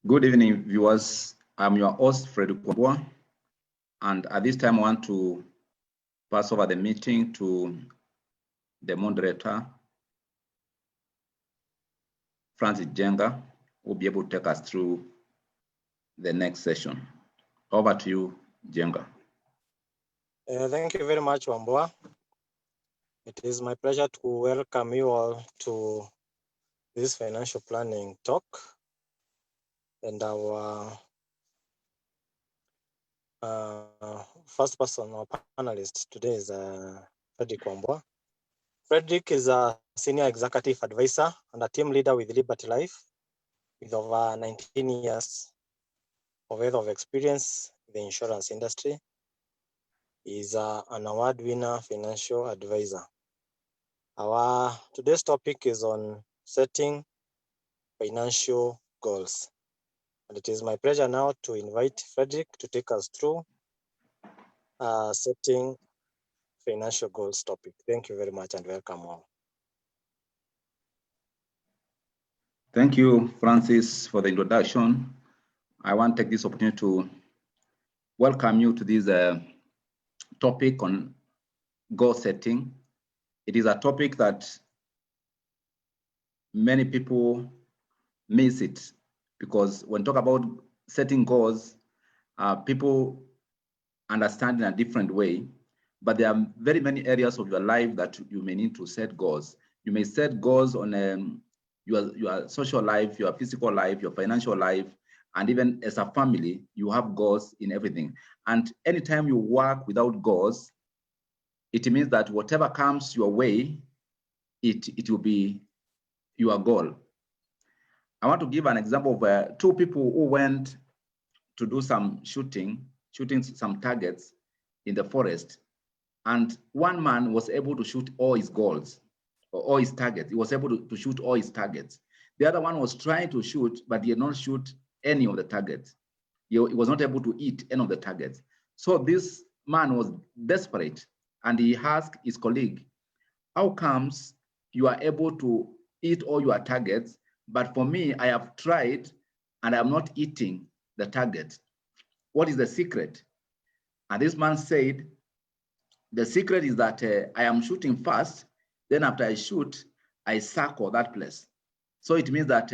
Good evening, viewers. I'm your host, Frederick Wambua, and at this time I want to pass over the meeting to the moderator, Francis Jenga, who will be able to take us through the next session. Over to you, Jenga. Thank you very much, Wambua. It is my pleasure to welcome you all to this financial planning talk. And our first person, our panelist today is Frederick Wambua. Frederick is a senior executive advisor and a team leader with Liberty Life with over 19 years of experience in the insurance industry. He is an award winner financial advisor. Our today's topic is on setting financial goals. And it is my pleasure now to invite Frederick to take us through setting financial goals topic. Thank you very much and welcome all. Thank you, Francis, for the introduction. I want to take this opportunity to welcome you to this topic on goal setting. It is a topic that many people miss it because when talk about setting goals, people understand in a different way, but there are very many areas of your life that you may need to set goals. You may set goals on your social life, your physical life, your financial life, and even as a family, you have goals in everything. And anytime you work without goals, it means that whatever comes your way, it will be your goal. I want to give an example of two people who went to do some shooting some targets in the forest. And one man was able to shoot all his goals, or all his targets. He was able to shoot all his targets. The other one was trying to shoot, but he did not shoot any of the targets. He was not able to hit any of the targets. So this man was desperate, and he asked his colleague, how comes you are able to hit all your targets, but for me, I have tried and I'm not hitting the target? What is the secret? And this man said, the secret is that I am shooting fast, then after I shoot, I circle that place. So it means that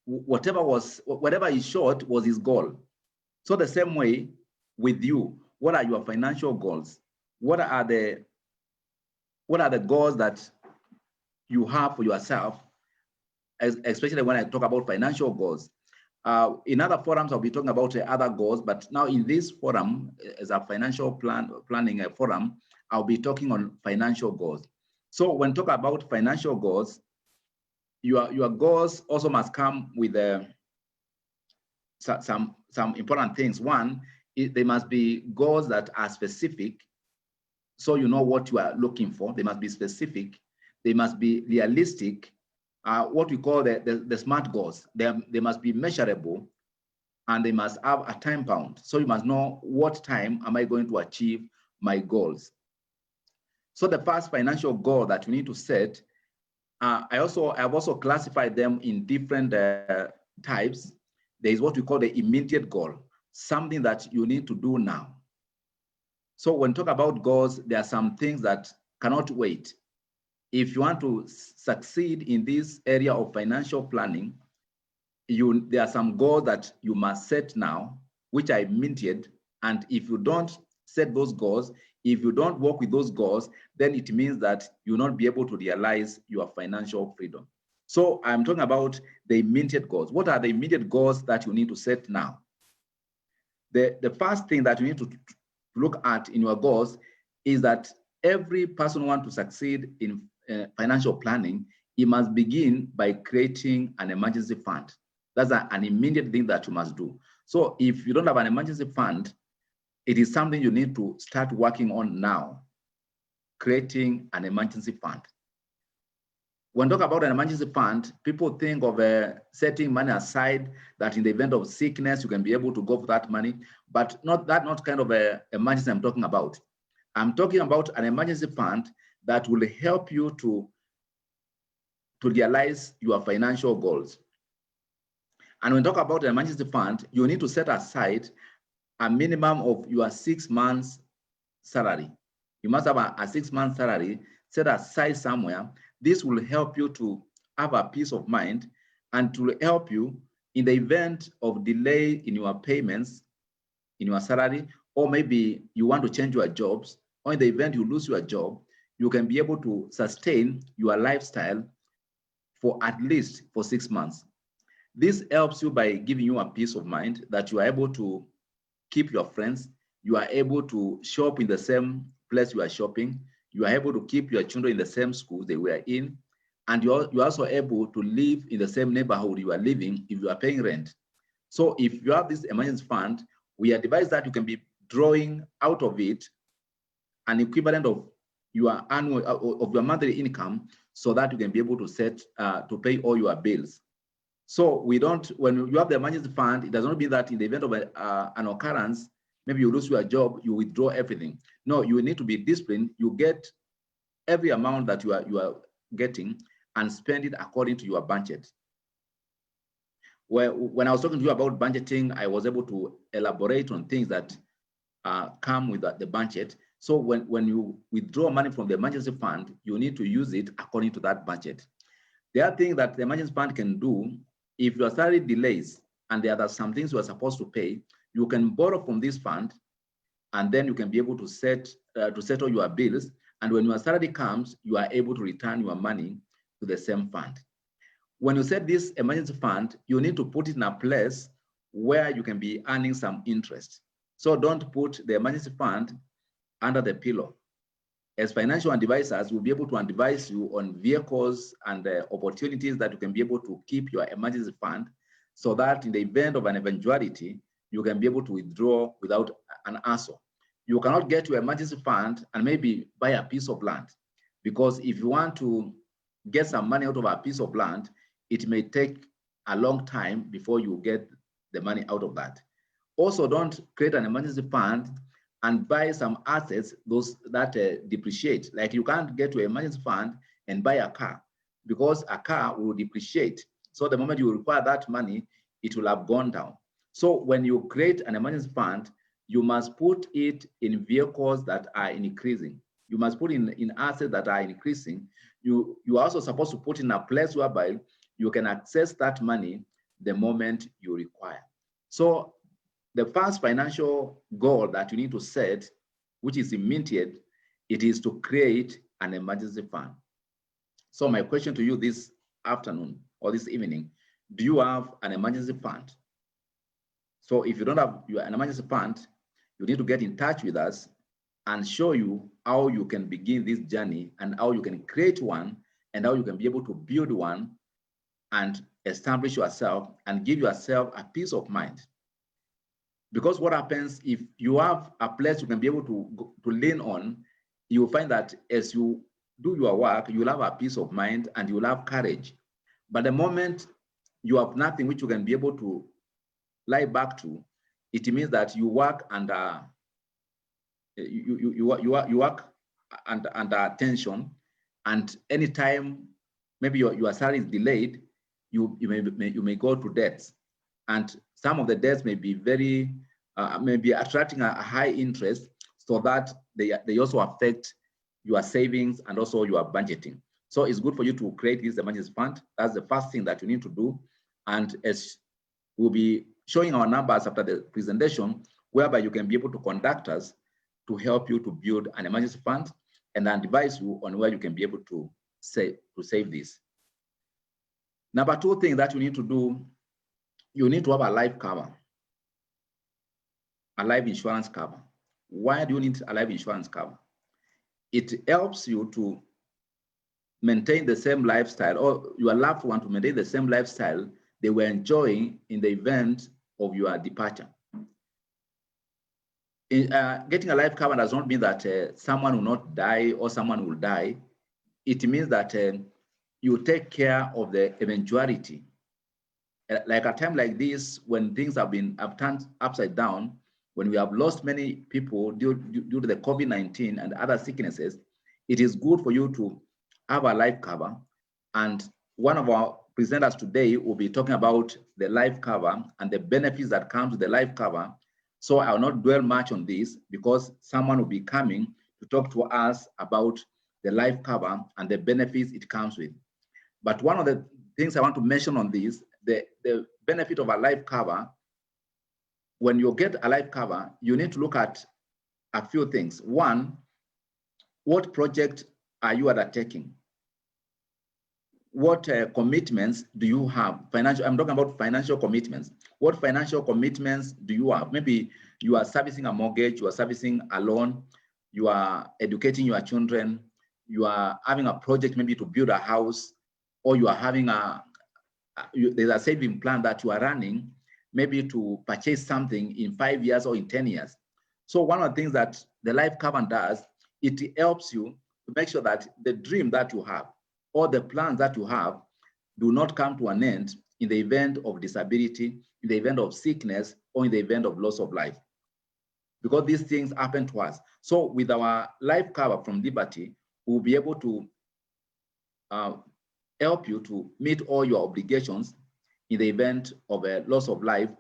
whatever he shot was his goal. So the same way with you, what are your financial goals? What are the goals that you have for yourself, especially when I talk about financial goals? In other forums, I'll be talking about other goals, but now in this forum, as a financial planning forum, I'll be talking on financial goals. So when talk about financial goals, your goals also must come with some important things. One, they must be goals that are specific, so you know what you are looking for. They must be specific. They must be realistic. What we call the SMART goals. They must be measurable, and they must have a time bound. So you must know what time am I going to achieve my goals. So the first financial goal that you need to set, I've also classified them in different types. There is what we call the immediate goal, something that you need to do now. So when we talk about goals, there are some things that cannot wait. If you want to succeed in this area of financial planning, there are some goals that you must set now, which are immediate. And if you don't set those goals, if you don't work with those goals, then it means that you'll not be able to realize your financial freedom. So I'm talking about the immediate goals. What are the immediate goals that you need to set now? The first thing that you need to look at in your goals is that every person who wants to succeed in financial planning, he must begin by creating an emergency fund. That's an immediate thing that you must do. So if you don't have an emergency fund, it is something you need to start working on now, creating an emergency fund. When talk about an emergency fund, people think of setting money aside that in the event of sickness, you can be able to go for that money, but not kind of a emergency I'm talking about. I'm talking about an emergency fund that will help you to realize your financial goals. And when we talk about an emergency fund, you need to set aside a minimum of your 6 months salary. You must have a 6 month salary set aside somewhere. This will help you to have a peace of mind and to help you in the event of delay in your payments, in your salary, or maybe you want to change your jobs, or in the event you lose your job, you can be able to sustain your lifestyle for at least for 6 months. This helps you by giving you a peace of mind that you are able to keep your friends, you are able to shop in the same place you are shopping, you are able to keep your children in the same schools they were in, and you're also able to live in the same neighborhood you are living if you are paying rent. So if you have this emergency fund, we advise that you can be drawing out of it an equivalent of your annual of your monthly income, so that you can be able to to pay all your bills. So we don't, when you have the emergency fund, it does not mean that in the event of an occurrence, maybe you lose your job, you withdraw everything. No, you need to be disciplined. You get every amount that you are getting and spend it according to your budget. When I was talking to you about budgeting, I was able to elaborate on things that come with the budget. So when you withdraw money from the emergency fund, you need to use it according to that budget. The other thing that the emergency fund can do, if your salary delays and there are some things you are supposed to pay, you can borrow from this fund, and then you can be able to settle your bills. And when your salary comes, you are able to return your money to the same fund. When you set this emergency fund, you need to put it in a place where you can be earning some interest. So don't put the emergency fund under the pillow. As financial advisors, we'll be able to advise you on vehicles and opportunities that you can be able to keep your emergency fund, so that in the event of an eventuality, you can be able to withdraw without an hassle. You cannot get your emergency fund and maybe buy a piece of land, because if you want to get some money out of a piece of land, it may take a long time before you get the money out of that. Also, don't create an emergency fund and buy some assets those that depreciate. Like, you can't get to an emergency fund and buy a car, because a car will depreciate. So the moment you require that money, it will have gone down. So when you create an emergency fund, you must put it in vehicles that are increasing. You must put in assets that are increasing. You are also supposed to put in a place whereby you can access that money the moment you require. So the first financial goal that you need to set, which is immediate, it is to create an emergency fund. So my question to you this afternoon or this evening, do you have an emergency fund? So if you don't have an emergency fund, you need to get in touch with us and show you how you can begin this journey, and how you can create one, and how you can be able to build one and establish yourself and give yourself a peace of mind. Because what happens, if you have a place you can be able to lean on, you will find that as you do your work, you'll have a peace of mind and you'll have courage. But the moment you have nothing which you can be able to lie back to, it means that you work under you work under tension, and anytime maybe your salary is delayed, you may go to debts, and some of the debts may be very may be attracting a high interest, so that they also affect your savings and also your budgeting. So it's good for you to create this emergency fund. That's the first thing that you need to do. And as we'll be showing our numbers after the presentation, whereby you can be able to contact us to help you to build an emergency fund and advise you on where you can be able to save this. Number two thing that you need to do, you need to have a life cover, a life insurance cover. Why do you need a life insurance cover? It helps you to maintain the same lifestyle, or your loved one to maintain the same lifestyle they were enjoying in the event of your departure. Getting a life cover does not mean that someone will not die or someone will die. It means that you take care of the eventuality. Like a time like this, when things have turned upside down, when we have lost many people due to the COVID-19 and other sicknesses, it is good for you to have a life cover. And one of our presenters today will be talking about the life cover and the benefits that come to the life cover. So I will not dwell much on this because someone will be coming to talk to us about the life cover and the benefits it comes with. But one of the things I want to mention on this, the benefit of a life cover, when you get a life cover, you need to look at a few things. One, what project are you undertaking? What commitments do you have? Financial, I'm talking about financial commitments. What financial commitments do you have? Maybe you are servicing a mortgage, you are servicing a loan, you are educating your children, you are having a project maybe to build a house, or you are having there's a saving plan that you are running, maybe to purchase something in 5 years or in 10 years. So one of the things that the life cover does, it helps you to make sure that the dream that you have or the plans that you have do not come to an end in the event of disability, in the event of sickness, or in the event of loss of life. Because these things happen to us. So with our life cover from Liberty, we'll be able to help you to meet all your obligations in the event of a loss of life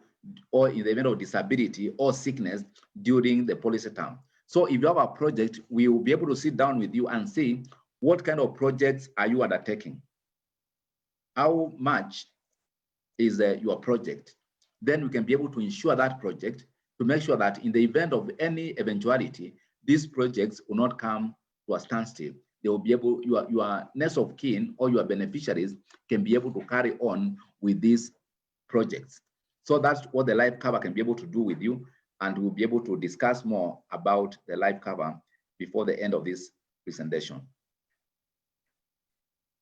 or in the event of disability or sickness during the policy term. So if you have a project, we will be able to sit down with you and see what kind of projects are you undertaking? How much is your project? Then we can be able to insure that project to make sure that in the event of any eventuality, these projects will not come to a standstill. They will be able, your next of kin or your beneficiaries can be able to carry on with these projects. So that's what the life cover can be able to do with you. And we'll be able to discuss more about the life cover before the end of this presentation.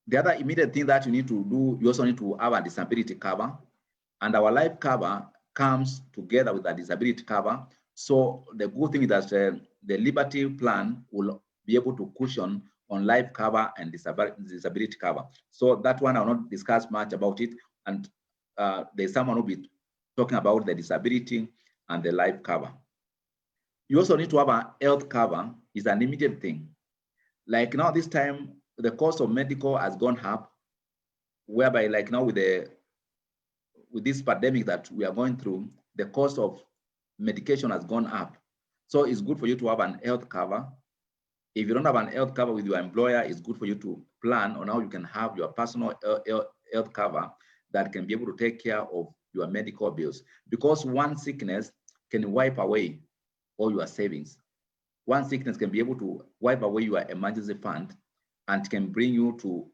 The other immediate thing that you need to do, you also need to have a disability cover. And our life cover comes together with a disability cover. So the good thing is that the Liberty plan will be able to cushion on life cover and disability cover. So that one I will not discuss much about it. And there's someone who will be talking about the disability and the life cover. You also need to have a health cover. Is an immediate thing. Like now this time, the cost of medical has gone up, whereby like now with this pandemic that we are going through, the cost of medication has gone up. So it's good for you to have an health cover. If you don't have an health cover with your employer, it's good for you to plan on how you can have your personal health cover that can be able to take care of your medical bills. Because one sickness can wipe away all your savings. One sickness can be able to wipe away your emergency fund and can bring you to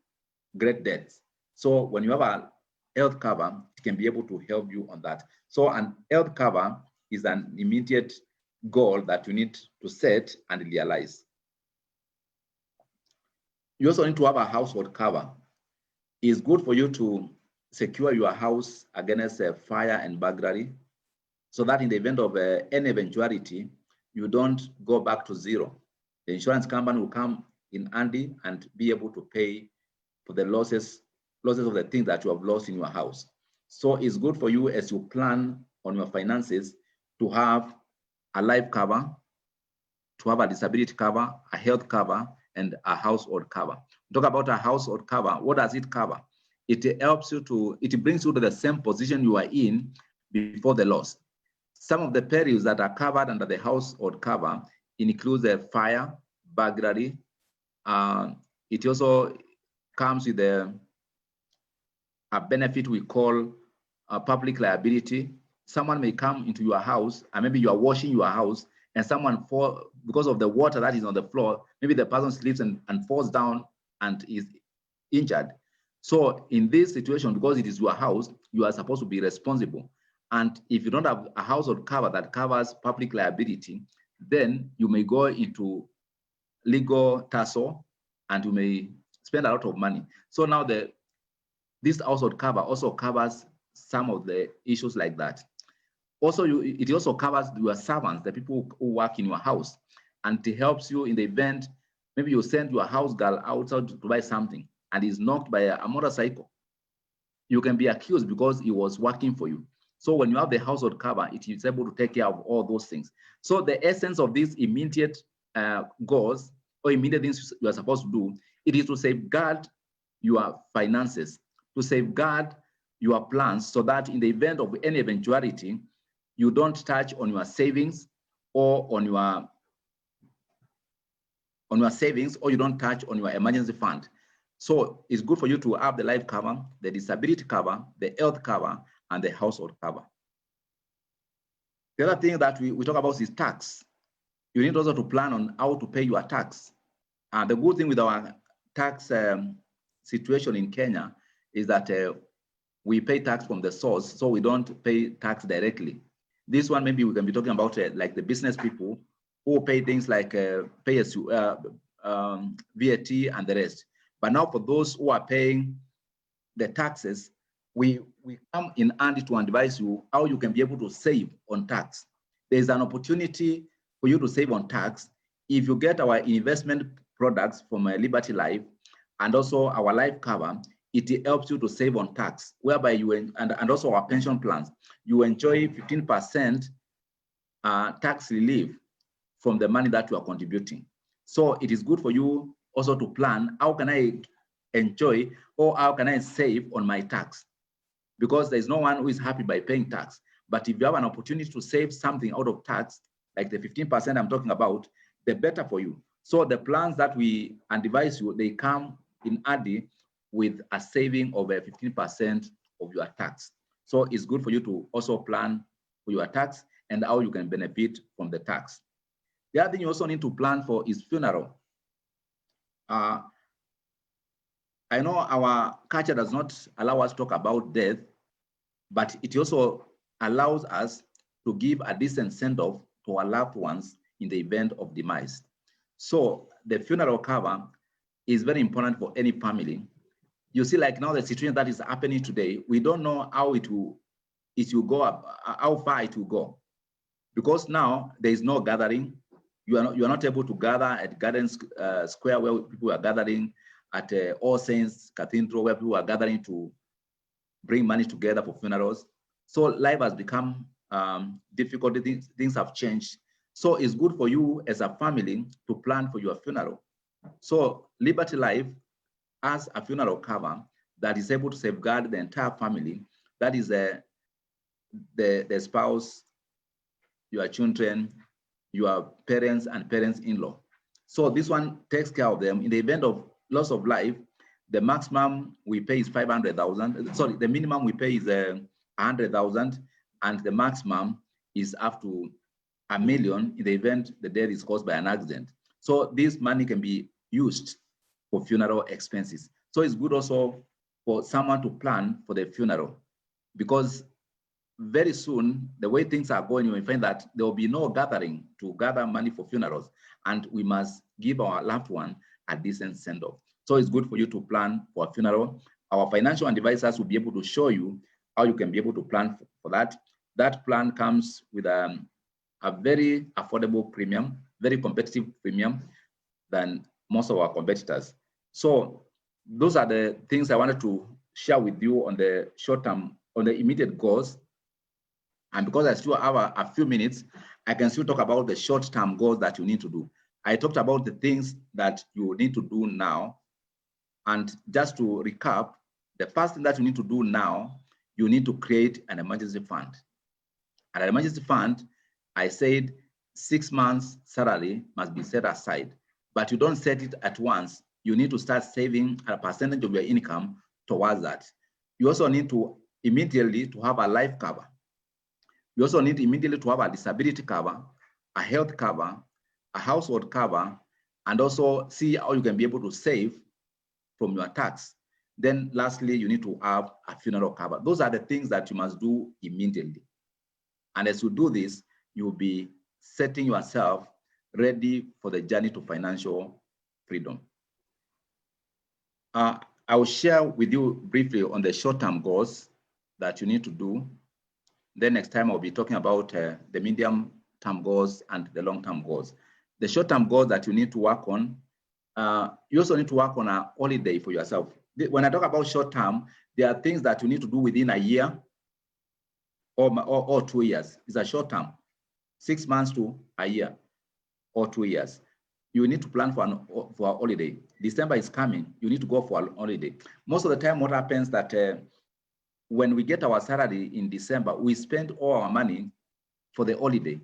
great debts. So when you have a health cover, it can be able to help you on that. So an health cover is an immediate goal that you need to set and realize. You also need to have a household cover. It's good for you to secure your house against fire and burglary, so that in the event of any eventuality, you don't go back to zero. The insurance company will come in handy and be able to pay for the losses of the things that you have lost in your house. So it's good for you as you plan on your finances to have a life cover, to have a disability cover, a health cover, and a household cover. Talk about a household cover. What does it cover? It helps you to, it brings you to the same position you are in before the loss. Some of the perils that are covered under the household cover includes a fire, burglary. It also comes with a benefit we call public liability. Someone may come into your house and maybe you are washing your house and someone fall because of the water that is on the floor. Maybe the person slips and falls down and is injured. So in this situation, because it is your house, you are supposed to be responsible. And if you don't have a household cover that covers public liability, then you may go into legal tussle and you may spend a lot of money. So now this household cover also covers some of the issues like that. Also, it also covers your servants, the people who work in your house, and it helps you in the event, maybe you send your house girl outside to buy something and is knocked by a motorcycle. You can be accused because he was working for you. So when you have the household cover, it is able to take care of all those things. So the essence of these immediate goals or immediate things you are supposed to do, it is to safeguard your finances, to safeguard your plans so that in the event of any eventuality, you don't touch on your savings or on your savings, or you don't touch on your emergency fund. So it's good for you to have the life cover, the disability cover, the health cover, and the household cover. The other thing that we talk about is tax. You need also to plan on how to pay your tax. And the good thing with our tax situation in Kenya is that we pay tax from the source, so we don't pay tax directly. This one, maybe we can be talking about like the business people who pay things like VAT and the rest. But now for those who are paying the taxes, we come in handy to advise you how you can be able to save on tax. There's an opportunity for you to save on tax if you get our investment products from Liberty Life and also our life cover. It helps you to save on tax, whereby you and also our pension plans, you enjoy 15% tax relief from the money that you are contributing. So it is good for you also to plan, how can I enjoy or how can I save on my tax? Because there's no one who is happy by paying tax. But if you have an opportunity to save something out of tax, like the 15% I'm talking about, the better for you. So the plans that we advise you, they come in handy with a saving of 15% of your tax. So it's good for you to also plan for your tax and how you can benefit from the tax. The other thing you also need to plan for is funeral. I know our culture does not allow us to talk about death, but it also allows us to give a decent send-off to our loved ones in the event of demise. So the funeral cover is very important for any family. You see, like now the situation that is happening today, we don't know how it will go up, how far it will go, because now there is no gathering. You are not able to gather at Garden Square where people are gathering, at All Saints Cathedral where people are gathering to bring money together for funerals. So life has become difficult. Things have changed. So it's good for you as a family to plan for your funeral. So Liberty Life has a funeral cover that is able to safeguard the entire family. That is the spouse, your children, your parents and parents-in-law. So this one takes care of them. In the event of loss of life, the maximum we pay is 500,000. Sorry, the minimum we pay is 100,000, and the maximum is up to $1 million in the event the death is caused by an accident. So this money can be used for funeral expenses. So it's good also for someone to plan for the funeral, because very soon, the way things are going, you will find that there will be no gathering to gather money for funerals, and we must give our loved one a decent send-off. So it's good for you to plan for a funeral. Our financial advisors will be able to show you how you can be able to plan for that. That plan comes with a very affordable premium, very competitive premium than most of our competitors. So those are the things I wanted to share with you on the short term, on the immediate goals. And because I still have a few minutes, I can still talk about the short-term goals that you need to do. I talked about the things that you need to do now. And just to recap, the first thing that you need to do now, you need to create an emergency fund. And an emergency fund, I said 6 months salary must be set aside, but you don't set it at once. You need to start saving a percentage of your income towards that. You also need to immediately to have a life cover. You also need immediately to have a disability cover, a health cover, a household cover, and also see how you can be able to save from your tax. Then lastly, you need to have a funeral cover. Those are the things that you must do immediately. And as you do this, you'll be setting yourself ready for the journey to financial freedom. I will share with you briefly on the short-term goals that you need to do. Then next time I'll be talking about the medium-term goals and the long-term goals. The short-term goals that you need to work on, you also need to work on a holiday for yourself. When I talk about short-term, there are things that you need to do within a year or 2 years. It's a short-term, 6 months to a year or 2 years. you need to plan for a holiday. December is coming. You need to go for a holiday. Most of the time, what happens that when we get our salary in December, we spend all our money for the holiday.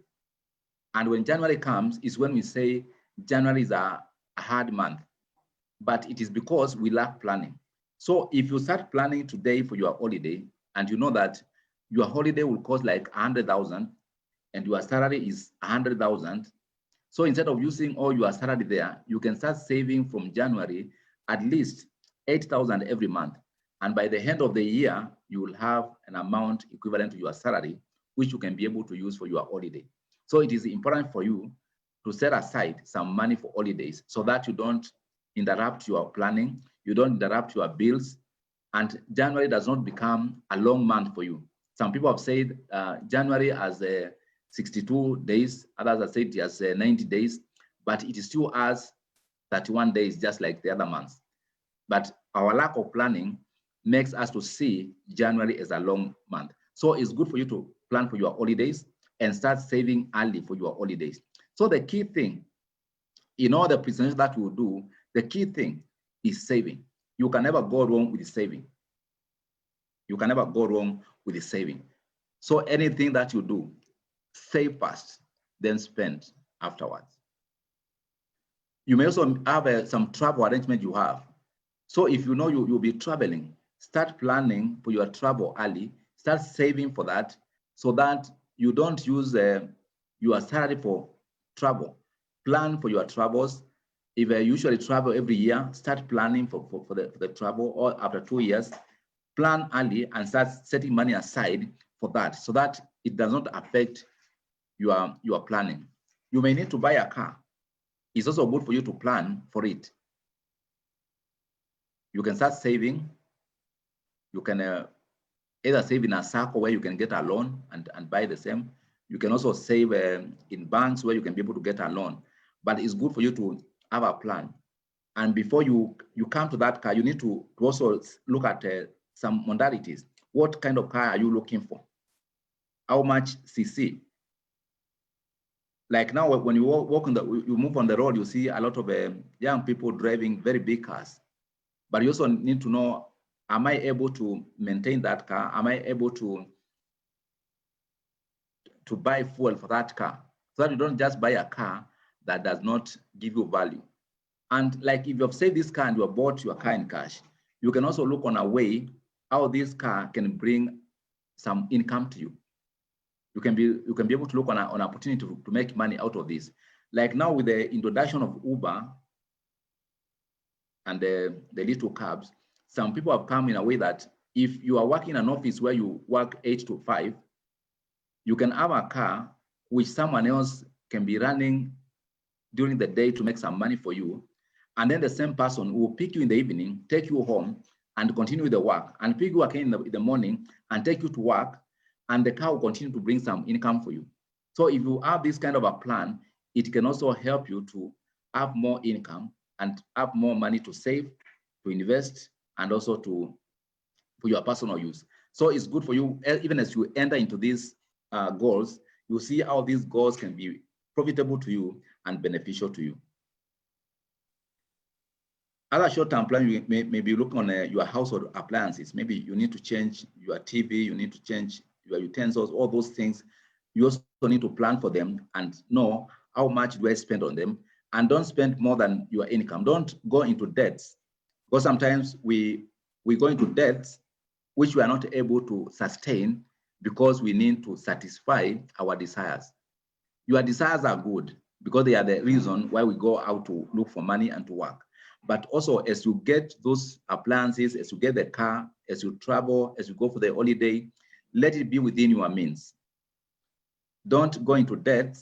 And when January comes, is when we say January is a hard month. But it is because we lack planning. So if you start planning today for your holiday, and you know that your holiday will cost like 100,000 and your salary is 100,000. So instead of using all your salary there, you can start saving from January at least 8,000 every month. And by the end of the year, you will have an amount equivalent to your salary, which you can be able to use for your holiday. So it is important for you to set aside some money for holidays so that you don't interrupt your planning, you don't interrupt your bills, and January does not become a long month for you. Some people have said January has 62 days, others have said it has 90 days, but it still has 31 days, just like the other months. But our lack of planning makes us to see January as a long month. So it's good for you to plan for your holidays and start saving early for your holidays. So the key thing in all the presentations that we will do, the key thing is saving. You can never go wrong with saving. You can never go wrong with the saving. So anything that you do, save first, then spend afterwards. You may also have some travel arrangement you have. So if you know you'll be traveling, start planning for your travel early, start saving for that so that you don't use your salary for travel. Plan for your travels. If I usually travel every year, start planning for the travel, or after 2 years, plan early and start setting money aside for that so that it does not affect your planning. You may need to buy a car. It's also good for you to plan for it. You can start saving. You can either save in a circle where you can get a loan and buy the same. You can also save in banks where you can be able to get a loan. But it's good for you to have a plan. And before you come to that car, you need to also look at some modalities. What kind of car are you looking for? How much cc? Like now, when you walk on you move on the road, you see a lot of young people driving very big cars. But you also need to know, am I able to maintain that car? Am I able to buy fuel for that car? So that you don't just buy a car that does not give you value. And like if you have saved this car and you have bought your car in cash, you can also look on a way how this car can bring some income to you. You can be able to look on an opportunity to make money out of this. Like now with the introduction of Uber and the little cabs, some people have come in a way that if you are working in an office where you work 8 to 5, you can have a car which someone else can be running during the day to make some money for you. And then the same person will pick you in the evening, take you home and continue with the work, and pick you again in the morning and take you to work, and the car will continue to bring some income for you. So if you have this kind of a plan, it can also help you to have more income and have more money to save, to invest, and also for your personal use. So it's good for you, even as you enter into these goals, you see how these goals can be profitable to you and beneficial to you. Other short-term plan, you may be looking on your household appliances. Maybe you need to change your TV, you need to change your utensils, all those things. You also need to plan for them and know how much do I spend on them, and don't spend more than your income. Don't go into debts, because sometimes we go into debts which we are not able to sustain because we need to satisfy our desires. Your desires are good because they are the reason why we go out to look for money and to work. But also, as you get those appliances, as you get the car, as you travel, as you go for the holiday, let it be within your means. Don't go into debt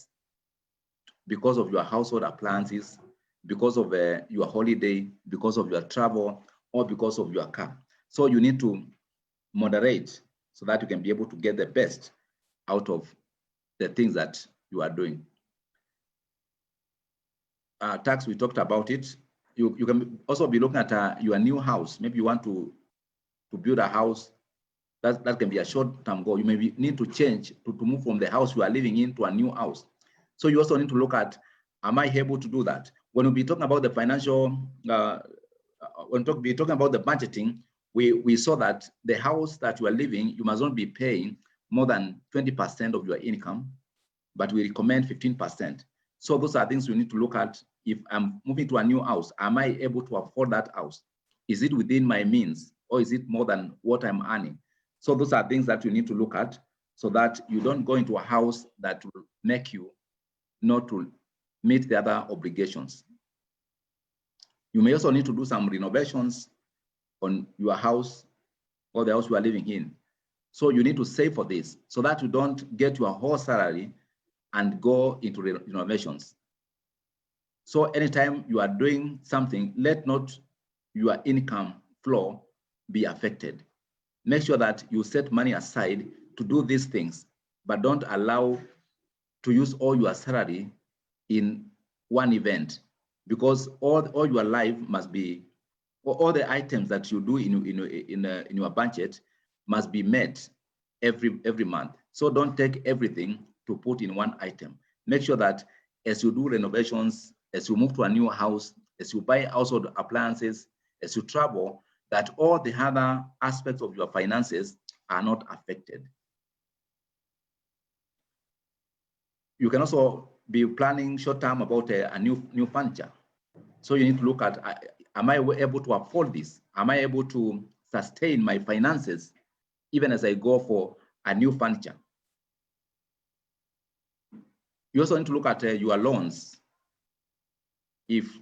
because of your household appliances, because of your holiday, because of your travel, or because of your car. So you need to moderate so that you can be able to get the best out of the things that you are doing. Tax, we talked about it. You can also be looking at your new house. Maybe you want to build a house. That can be a short-term goal. You may need to change to move from the house you are living in to a new house. So you also need to look at, am I able to do that? when we'll be talking about the financial, when we're talking about the budgeting, we saw that the house that you are living, you must not be paying more than 20% of your income, but we recommend 15%. So those are things we need to look at. If I'm moving to a new house, am I able to afford that house? Is it within my means, or is it more than what I'm earning? So those are things that you need to look at, so that you don't go into a house that will make you not to meet the other obligations. You may also need to do some renovations on your house or the house you are living in. So you need to save for this, so that you don't get your whole salary and go into renovations. So anytime you are doing something, let not your income flow be affected. Make sure that you set money aside to do these things, but don't allow to use all your salary in one event, because all your life must be, all the items that you do in your budget must be met every month. So don't take everything to put in one item. Make sure that as you do renovations, as you move to a new house, as you buy household appliances, as you travel, that all the other aspects of your finances are not affected. You can also be planning short-term about a new furniture. So you need to look at, am I able to afford this? Am I able to sustain my finances even as I go for a new furniture? You also need to look at your loans. If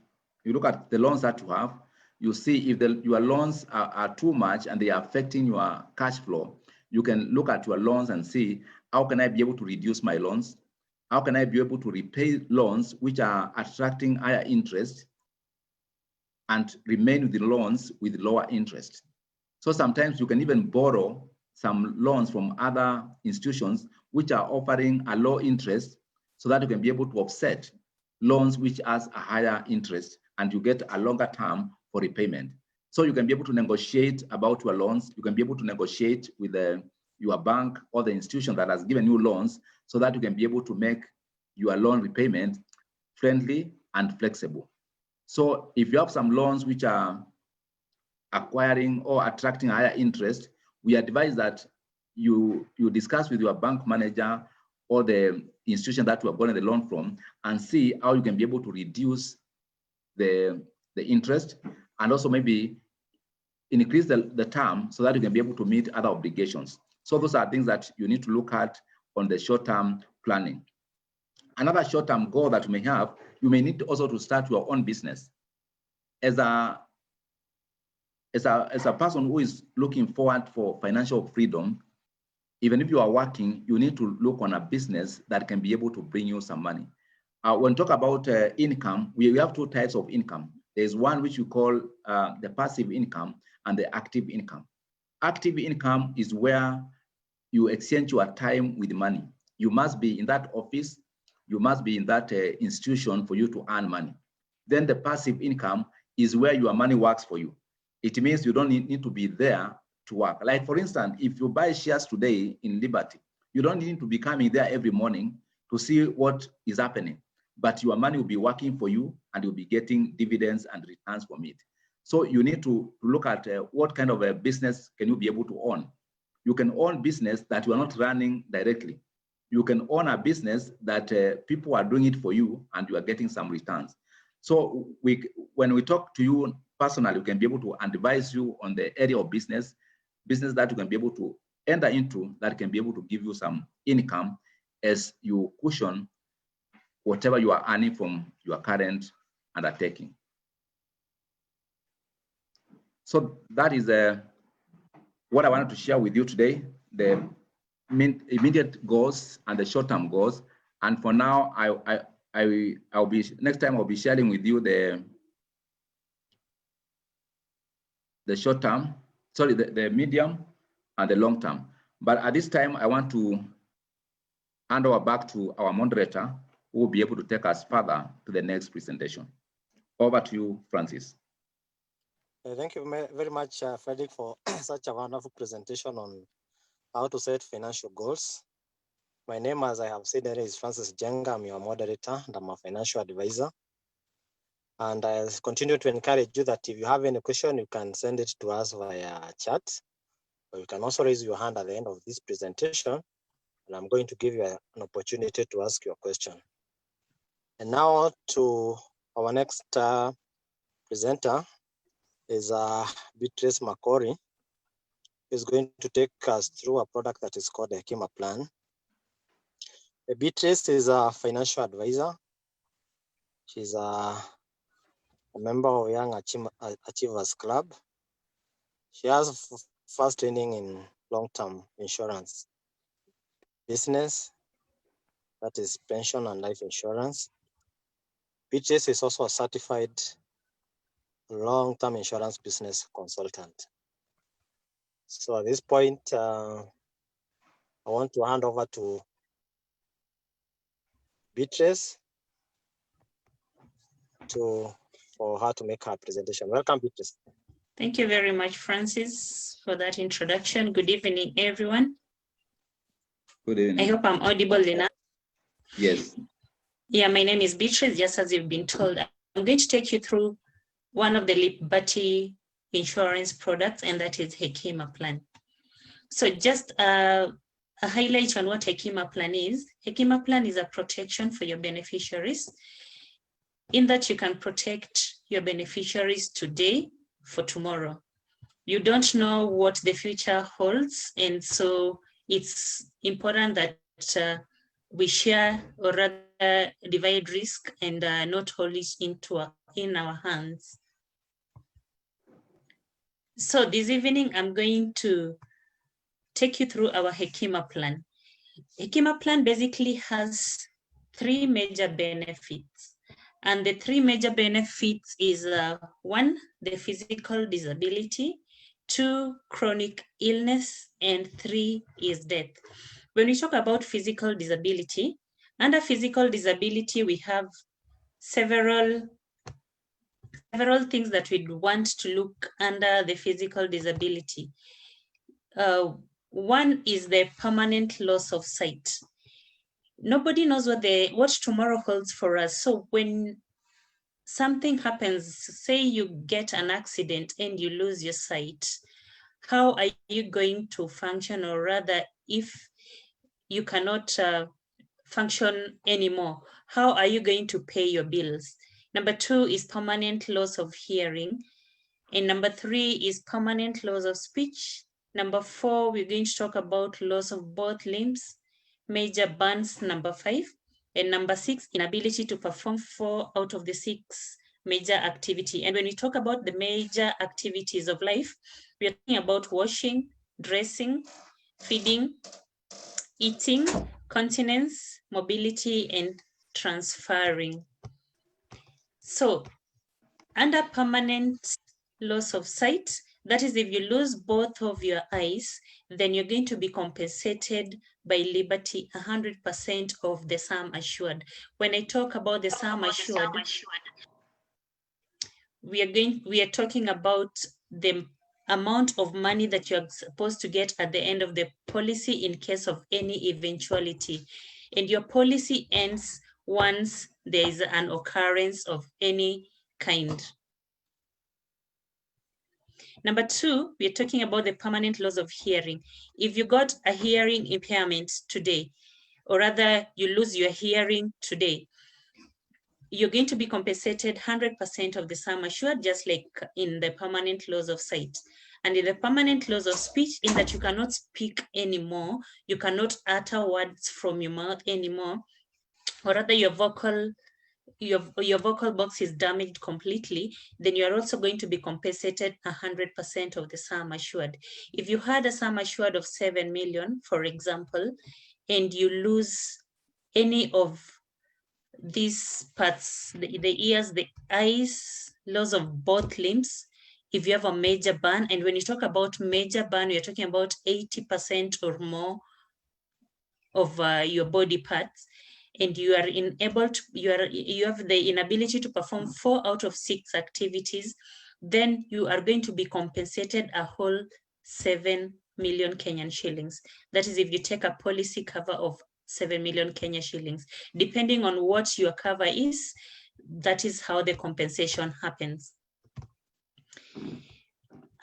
you look at the loans that you have, you see if your loans are too much and they are affecting your cash flow, you can look at your loans and see, how can I be able to reduce my loans? How can I be able to repay loans which are attracting higher interest and remain with the loans with lower interest? So sometimes you can even borrow some loans from other institutions which are offering a low interest, so that you can be able to offset loans which has a higher interest, and you get a longer term for repayment. So you can be able to negotiate about your loans. You can be able to negotiate with your bank or the institution that has given you loans, so that you can be able to make your loan repayment friendly and flexible. So if you have some loans which are acquiring or attracting higher interest, we advise that you discuss with your bank manager or the institution that you are borrowing the loan from, and see how you can be able to reduce the interest, and also maybe increase the term, so that you can be able to meet other obligations. So those are things that you need to look at on the short-term planning. Another short-term goal that you may have, you may need also to start your own business. As a person who is looking forward for financial freedom, even if you are working, you need to look on a business that can be able to bring you some money. When we talk about income, we have two types of income. There's one which we call the passive income and the active income. Active income is where you exchange your time with money. You must be in that office, you must be in that institution for you to earn money. Then the passive income is where your money works for you. It means you don't need to be there to work. Like for instance, if you buy shares today in Liberty, you don't need to be coming there every morning to see what is happening, but your money will be working for you, and you'll be getting dividends and returns from it. So you need to look at what kind of a business can you be able to own. You can own business that you are not running directly. You can own a business that people are doing it for you, and you are getting some returns. So when we talk to you personally, we can be able to advise you on the area of business that you can be able to enter into, that can be able to give you some income as you cushion whatever you are earning from your current undertaking. So that is what I wanted to share with you today, the immediate goals and the short-term goals. And for now, I'll be next time I'll be sharing with you the short-term, sorry, the medium and the long-term. But at this time, I want to hand over back to our moderator, who will be able to take us further to the next presentation. Over to you, Francis. Thank you very much, Frederick, for such a wonderful presentation on how to set financial goals. My name, as I have said, is Francis Jenga. I'm your moderator and I'm a financial advisor. And I continue to encourage you that if you have any question, you can send it to us via chat, or you can also raise your hand at the end of this presentation, and I'm going to give you an opportunity to ask your question. And now to our next presenter is Beatrice Makori, who is going to take us through a product that is called the Hekima Plan. Beatrice is a financial advisor. She's a member of Young Achievers Club. She has first training in long-term insurance business, that is pension and life insurance. Beatrice is also a certified long-term insurance business consultant. So at this point, I want to hand over to Beatrice for her to make her presentation. Welcome, Beatrice. Thank you very much, Francis, for that introduction. Good evening, everyone. Good evening. I hope I'm audible enough. Yes. Yeah, my name is Beatrice, just as you've been told. I'm going to take you through one of the Liberty insurance products, and that is Hekima Plan. So just a highlight on what Hekima Plan is. Hekima Plan is a protection for your beneficiaries, in that you can protect your beneficiaries today for tomorrow. You don't know what the future holds, and so it's important that we share, or rather divide risk, and not hold it in our hands. So this evening, I'm going to take you through our Hekima Plan. Hekima Plan basically has 3 major benefits. And the 3 major benefits is 1, the physical disability, 2, chronic illness, and 3 is death. When we talk about physical disability, under physical disability, we have several things that we'd want to look under the physical disability. 1 is the permanent loss of sight. Nobody knows what tomorrow holds for us. So when something happens, say you get an accident and you lose your sight, how are you going to function? Or rather, if you cannot function anymore, how are you going to pay your bills? Number 2 is permanent loss of hearing. And number 3 is permanent loss of speech. Number 4, we're going to talk about loss of both limbs, major burns, number 5. And number 6, inability to perform 4 out of the 6 major activity. And when we talk about the major activities of life, we're talking about washing, dressing, feeding, eating, continence, mobility, and transferring. So under permanent loss of sight, that is, if you lose both of your eyes, then you're going to be compensated by Liberty 100% of the sum assured. When I talk about the sum assured, we are talking about the amount of money that you're supposed to get at the end of the policy in case of any eventuality. And your policy ends once there is an occurrence of any kind. Number 2, we're talking about the permanent loss of hearing. If you got a hearing impairment today, or rather you lose your hearing today, you're going to be compensated 100% of the sum assured, just like in the permanent loss of sight. And in the permanent loss of speech, in that you cannot speak anymore, you cannot utter words from your mouth anymore, or rather your vocal box is damaged completely, then you are also going to be compensated 100% of the sum assured. If you had a sum assured of 7 million, for example, and you lose any of these parts, the ears, the eyes, loss of both limbs, if you have a major burn, and when you talk about major burn, you're talking about 80% or more of your body parts, and you are unable to, you have the inability to perform 4 out of 6 activities, then you are going to be compensated a whole 7 million Kenyan shillings. That is if you take a policy cover of 7 million Kenya shillings. Depending on what your cover is, that is how the compensation happens.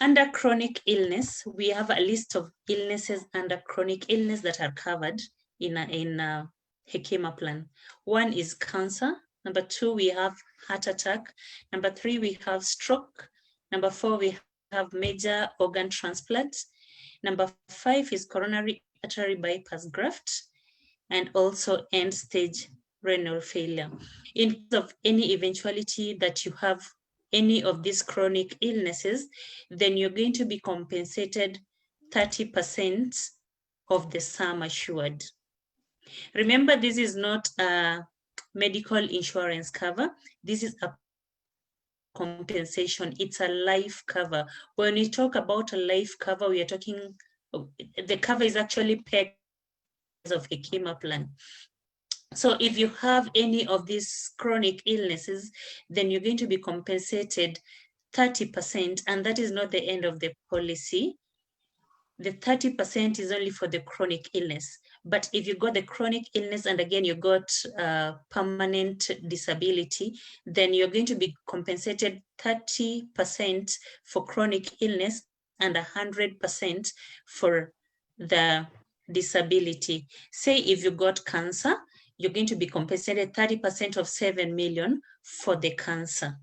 Under chronic illness, we have a list of illnesses under chronic illness that are covered in a Hekima plan. One is cancer. Number 2, we have heart attack. Number 3, we have stroke. Number 4, we have major organ transplant. Number 5 is coronary artery bypass graft, and also end-stage renal failure. In case of any eventuality that you have any of these chronic illnesses, then you're going to be compensated 30% of the sum assured. Remember, this is not a medical insurance cover. This is a compensation. It's a life cover. When we talk about a life cover, we are talking, the cover is actually paid of Hekima plan. So if you have any of these chronic illnesses, then you're going to be compensated 30%, and that is not the end of the policy. The 30% is only for the chronic illness. But if you got the chronic illness and again you got permanent disability, then you're going to be compensated 30% for chronic illness and 100% for the disability. Say if you got cancer, you're going to be compensated 30% of 7 million for the cancer.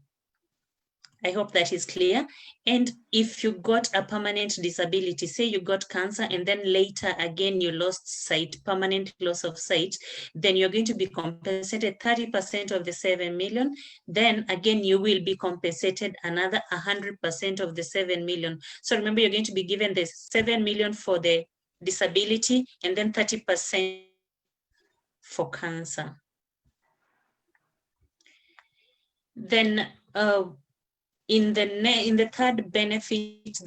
I hope that is clear. And if you got a permanent disability, say you got cancer and then later again you lost sight, permanent loss of sight, then you're going to be compensated 30% of the 7 million. Then again, you will be compensated another 100% of the 7 million. So remember, you're going to be given the 7 million for the disability and then 30% for cancer. Then in the third benefit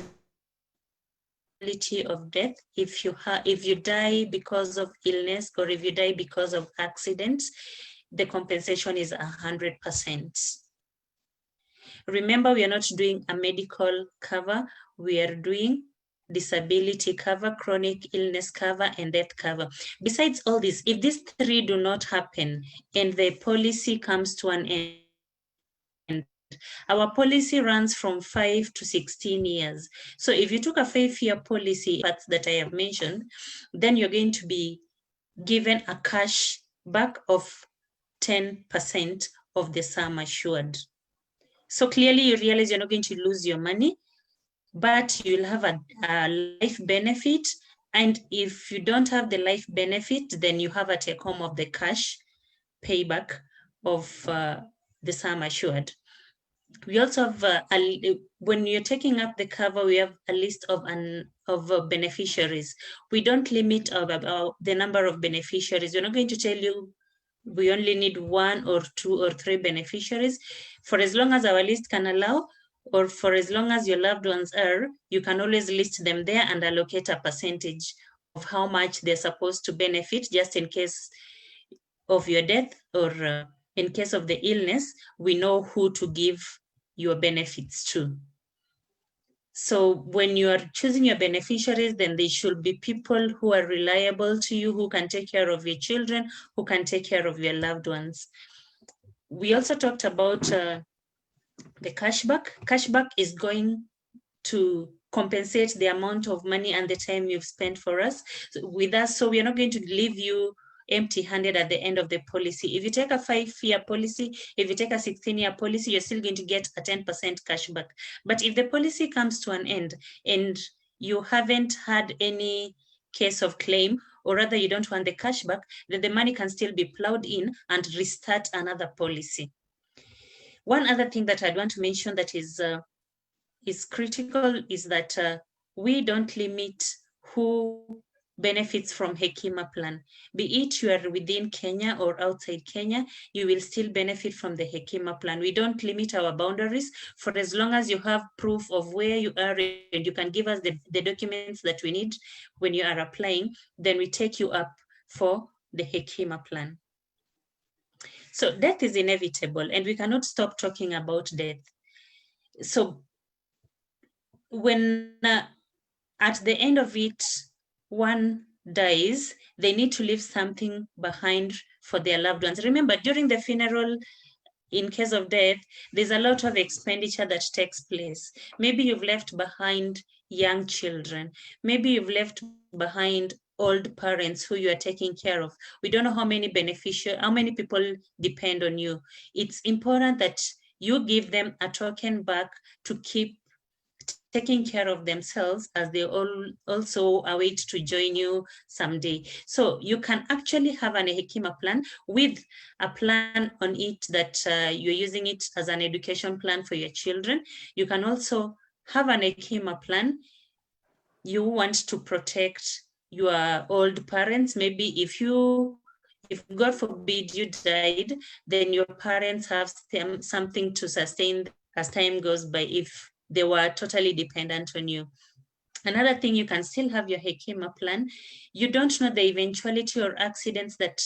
of death, if you die because of illness or if you die because of accidents, the compensation is 100%. Remember, we are not doing a medical cover, we are doing disability cover, chronic illness cover, and death cover. Besides all this, if these three do not happen and the policy comes to an end, our policy runs from 5 to 16 years. So if you took a 5-year policy that I have mentioned, then you're going to be given a cash back of 10% of the sum assured. So clearly you realize you're not going to lose your money, but you'll have a life benefit. And if you don't have the life benefit, then you have a take home of the cash payback of the sum assured. We also have, when you're taking up the cover, we have a list of beneficiaries. We don't limit the number of beneficiaries. We're not going to tell you we only need 1 or 2 or 3 beneficiaries. For as long as our list can allow, or for as long as your loved ones are, you can always list them there and allocate a percentage of how much they're supposed to benefit, just in case of your death or in case of the illness, we know who to give your benefits to. So when you are choosing your beneficiaries, then they should be people who are reliable to you, who can take care of your children, who can take care of your loved ones. We also talked about the cashback. Cashback is going to compensate the amount of money and the time you've spent for us with us. So we are not going to leave you empty-handed at the end of the policy. If you take a 5-year policy, if you take a 16-year policy, you're still going to get a 10% cashback. But if the policy comes to an end and you haven't had any case of claim, or rather you don't want the cashback, then the money can still be plowed in and restart another policy. One other thing that I'd want to mention that is critical is that we don't limit who benefits from Hekima plan. Be it you are within Kenya or outside Kenya, you will still benefit from the Hekima plan. We don't limit our boundaries. For as long as you have proof of where you are and you can give us the documents that we need when you are applying, then we take you up for the Hekima plan. So death is inevitable and we cannot stop talking about death. So when at the end of it, one dies, they need to leave something behind for their loved ones. Remember, during the funeral in case of death, there's a lot of expenditure that takes place. Maybe you've left behind young children. Maybe you've left behind old parents who you are taking care of. We don't know how many how many people depend on you. It's important that you give them a token back to keep taking care of themselves as they all also await to join you someday. So you can actually have an Hekima plan with a plan on it that you're using it as an education plan for your children. You can also have an Hekima plan. You want to protect your old parents. Maybe if God forbid you died, then your parents have something to sustain as time goes by if they were totally dependent on you. Another thing, you can still have your Hekima plan. You don't know the eventuality or accidents that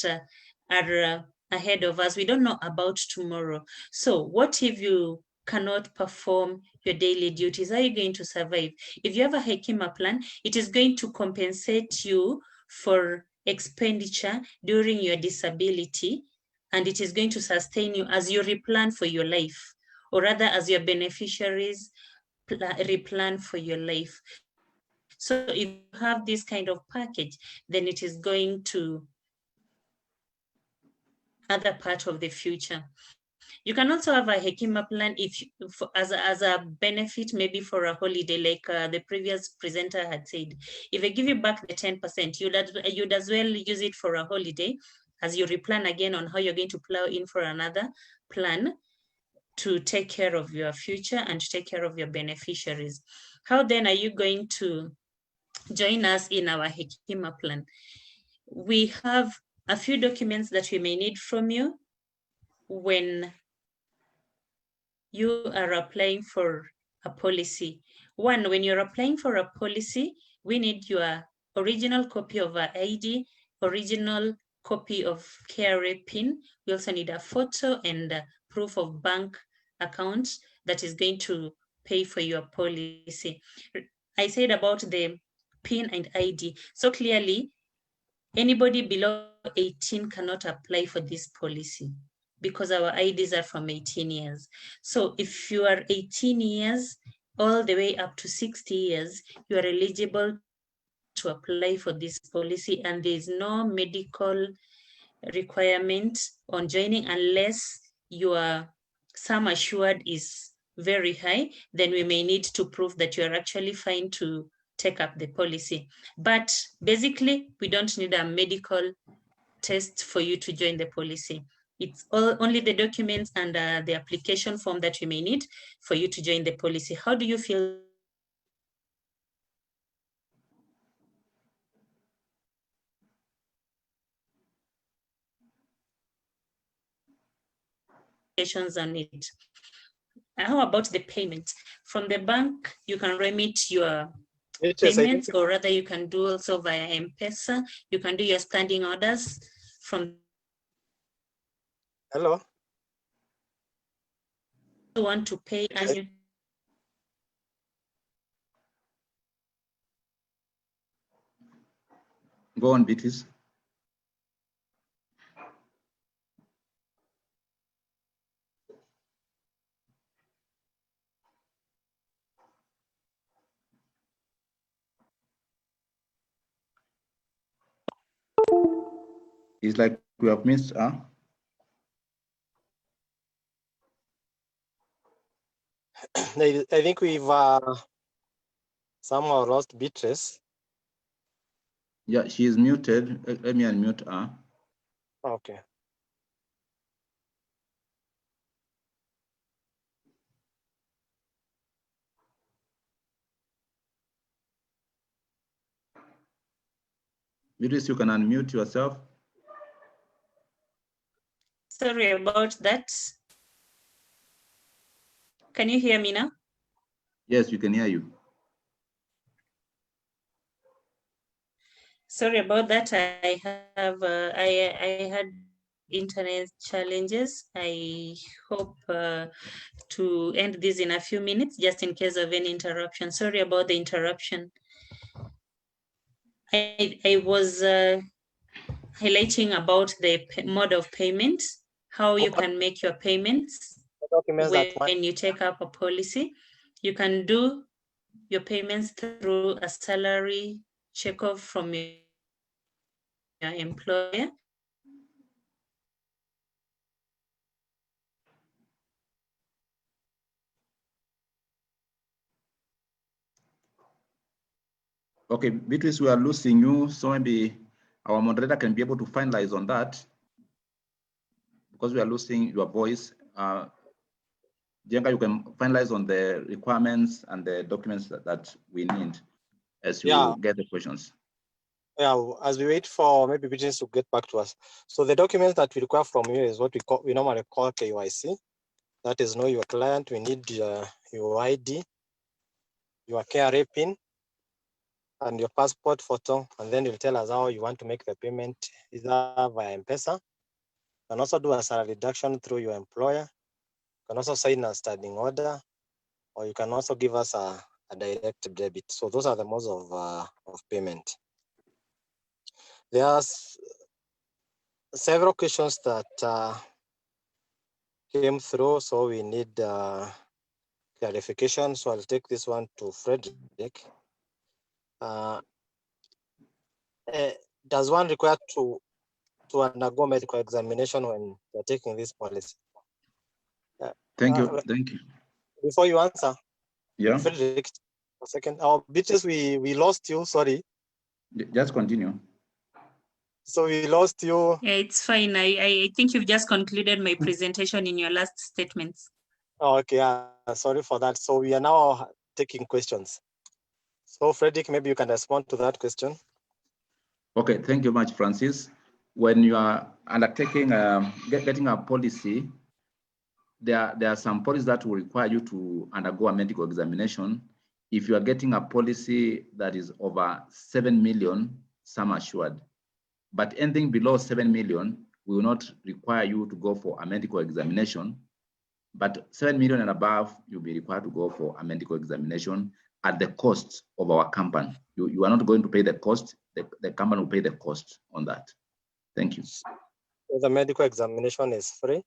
are ahead of us. We don't know about tomorrow. So what if you cannot perform your daily duties? How are you going to survive? If you have a Hekima plan, it is going to compensate you for expenditure during your disability, and it is going to sustain you as you replan for your life, or rather as your beneficiaries replan for your life. So if you have this kind of package, then it is going to other part of the future. You can also have a Hekima plan as a benefit, maybe for a holiday, like the previous presenter had said. If I give you back the 10%, you'd as well use it for a holiday as you replan again on how you're going to plow in for another plan to take care of your future and to take care of your beneficiaries. How then are you going to join us in our Hekima plan? We have a few documents that we may need from you when you are applying for a policy. One, when you're applying for a policy, we need your original copy of our ID, original copy of KRA PIN. We also need a photo and a proof of bank account that is going to pay for your policy. I said about the PIN and ID. So clearly, anybody below 18 cannot apply for this policy because our IDs are from 18 years. So if you are 18 years all the way up to 60 years, you are eligible to apply for this policy, and there is no medical requirement on joining unless your sum assured is very high. Then we may need to prove that you are actually fine to take up the policy. But basically, we don't need a medical test for you to join the policy. It's only the documents and the application form that we may need for you to join the policy. How do you feel? On it. How about the payment? From the bank, you can remit your payments, or rather you can do also via M-Pesa. You can do your standing orders from. Hello. You want to pay annual. Go on, Beatrice. It's like we have missed, huh? I think we've somehow lost Beatrice. Yeah, she is muted. Let me unmute her. Okay. Beatrice, you can unmute yourself. Sorry about that. Can you hear me now? Yes, we can hear you. Sorry about that. I have I had internet challenges. I hope to end this in a few minutes, just in case of any interruption. Sorry about the interruption. I was highlighting about the mode of payment. how you can make your payments Documents that when you take up a policy. You can do your payments through a salary checkoff from your employer. Okay, Beatrice, we are losing you, so maybe our moderator can be able to finalize on that because we are losing your voice. Jenga, you can finalize on the requirements and the documents that we need as you get the questions. Yeah, as we wait for maybe business to get back to us. So the documents that we require from you is what we normally call KYC. That is know your client. We need your ID, your KRA PIN, and your passport photo, and then you'll tell us how you want to make the payment, either via M-Pesa. You can also do a salary deduction through your employer. You can also sign a standing order, or you can also give us a direct debit. So those are the modes of payment. There are several questions that came through, so we need clarification. So I'll take this one to Frederick. Does one require to undergo medical examination when you're taking this policy? Thank you. Thank you. Before you answer, yeah, Frederick, a second. Our Beatrice, we lost you. Sorry. Just continue. So we lost you. Yeah, it's fine. I think you've just concluded my presentation in your last statements. Oh, okay. Sorry for that. So we are now taking questions. So Frederick, maybe you can respond to that question. Okay, thank you much, Francis. When you are undertaking, getting a policy, there are some policies that will require you to undergo a medical examination. If you are getting a policy that is over 7 million, sum assured, but anything below 7 million, we will not require you to go for a medical examination. But 7 million and above, you'll be required to go for a medical examination at the cost of our company. You are not going to pay the cost, the company will pay the cost on that. Thank you. So the medical examination is free.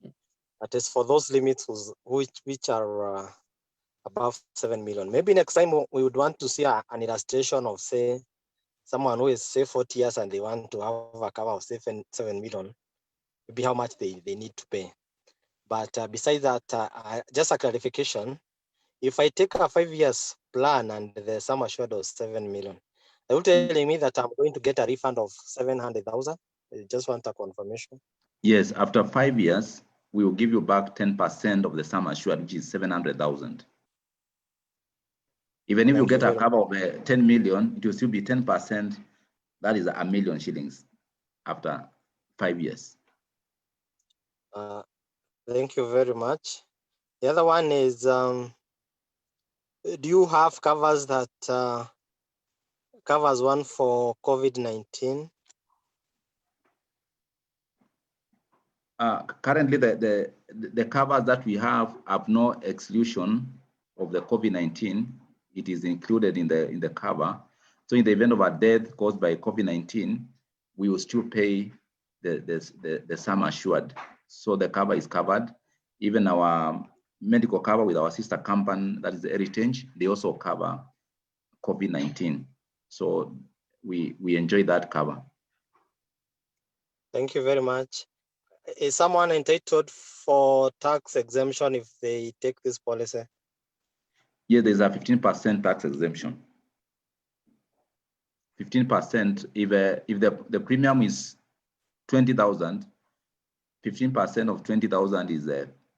That is for those limits which are above 7 million. Maybe next time we would want to see an illustration of, say, someone who is, say, 40 years and they want to have a cover of 7 million, maybe how much they need to pay. But besides that, just a clarification, if I take a 5 years plan and the sum assured of 7 million, are you telling me that I'm going to get a refund of 700,000? I just want a confirmation. Yes, after 5 years, we will give you back 10% of the sum assured, which is 700,000. Even if you get a cover of 10 million, it will still be 10%. That is 1 million shillings after 5 years. Thank you very much. The other one is, do you have covers that covers one for COVID-19? Currently, the covers that we have no exclusion of the COVID-19. It is included in the cover. So in the event of a death caused by COVID-19, we will still pay the sum assured. So the cover is covered. Even our medical cover with our sister company, that is the Heritage, they also cover COVID-19. So we enjoy that cover. Thank you very much. Is someone entitled for tax exemption if they take this policy? Yes, there's a 15% tax exemption. 15% if the premium is 20,000, 15% of 20,000 is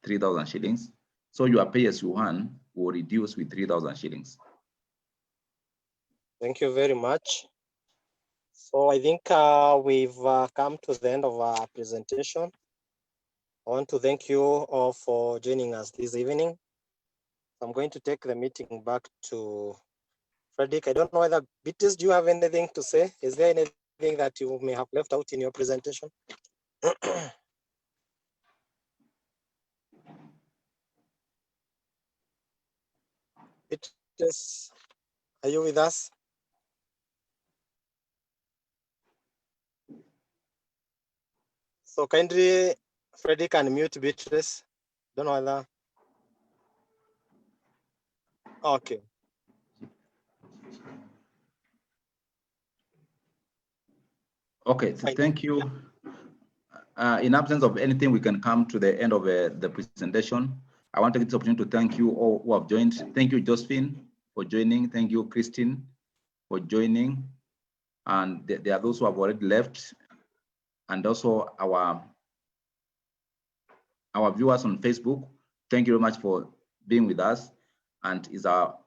3,000 shillings. So your pay as you earn will reduce with 3,000 shillings. Thank you very much. So I think we've come to the end of our presentation. I want to thank you all for joining us this evening. I'm going to take the meeting back to Frederick. I don't know whether, Beatrice, do you have anything to say? Is there anything that you may have left out in your presentation? Beatrice, are you with us? So kindly Freddie can mute Beatrice. Don't know whether. Okay. Okay, Fine. thank you. In absence of anything, we can come to the end of the presentation. I want to take this opportunity to thank you all who have joined. Thank you, Josephine, for joining. Thank you, Christine, for joining. And there are those who have already left. And also our viewers on Facebook. Thank you very much for being with us. And it's our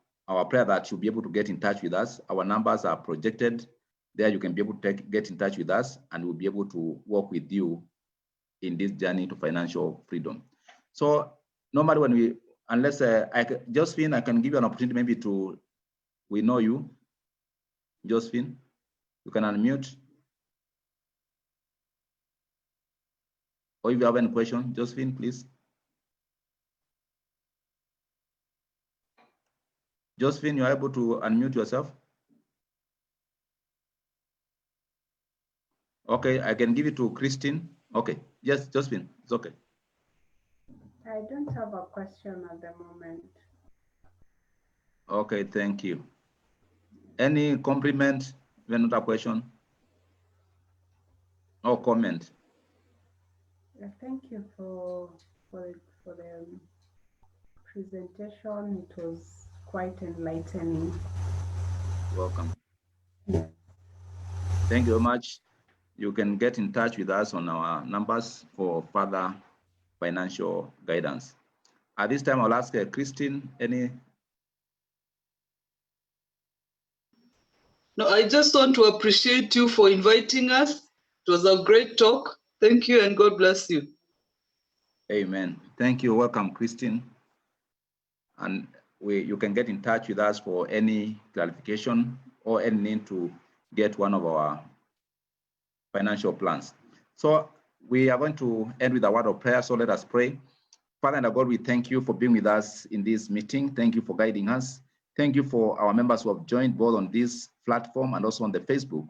prayer that you'll be able to get in touch with us. Our numbers are projected. There you can be able to get in touch with us, and we'll be able to work with you in this journey to financial freedom. So normally when we, unless Josephine, I can give you an opportunity maybe to, we know you, Josephine, you can unmute. Or if you have any question, Josephine, please. Josephine, you are able to unmute yourself? Okay, I can give it to Christine. Okay, yes, Josephine, it's okay. I don't have a question at the moment. Okay, thank you. Any compliment, even not a question? Or comment? Thank you for the presentation. It was quite enlightening. Welcome. Thank you very much. You can get in touch with us on our numbers for further financial guidance. At this time, I'll ask Christine, any? No, I just want to appreciate you for inviting us. It was a great talk. Thank you and God bless you. Amen. Thank you. Welcome, Christine. And you can get in touch with us for any clarification or any need to get one of our financial plans. So we are going to end with a word of prayer. So let us pray. Father and our God, we thank you for being with us in this meeting. Thank you for guiding us. Thank you for our members who have joined both on this platform and also on the Facebook.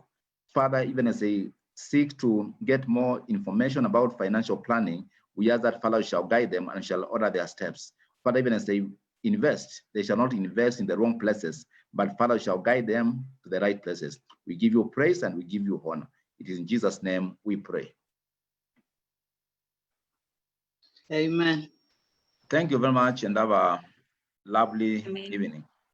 Father, even as they seek to get more information about financial planning, we ask that Father shall guide them and shall order their steps. Father, even as they invest, they shall not invest in the wrong places, but Father shall guide them to the right places. We give you praise and we give you honor. It is in Jesus' name we pray. Amen. Thank you very much and have a lovely Amen. evening.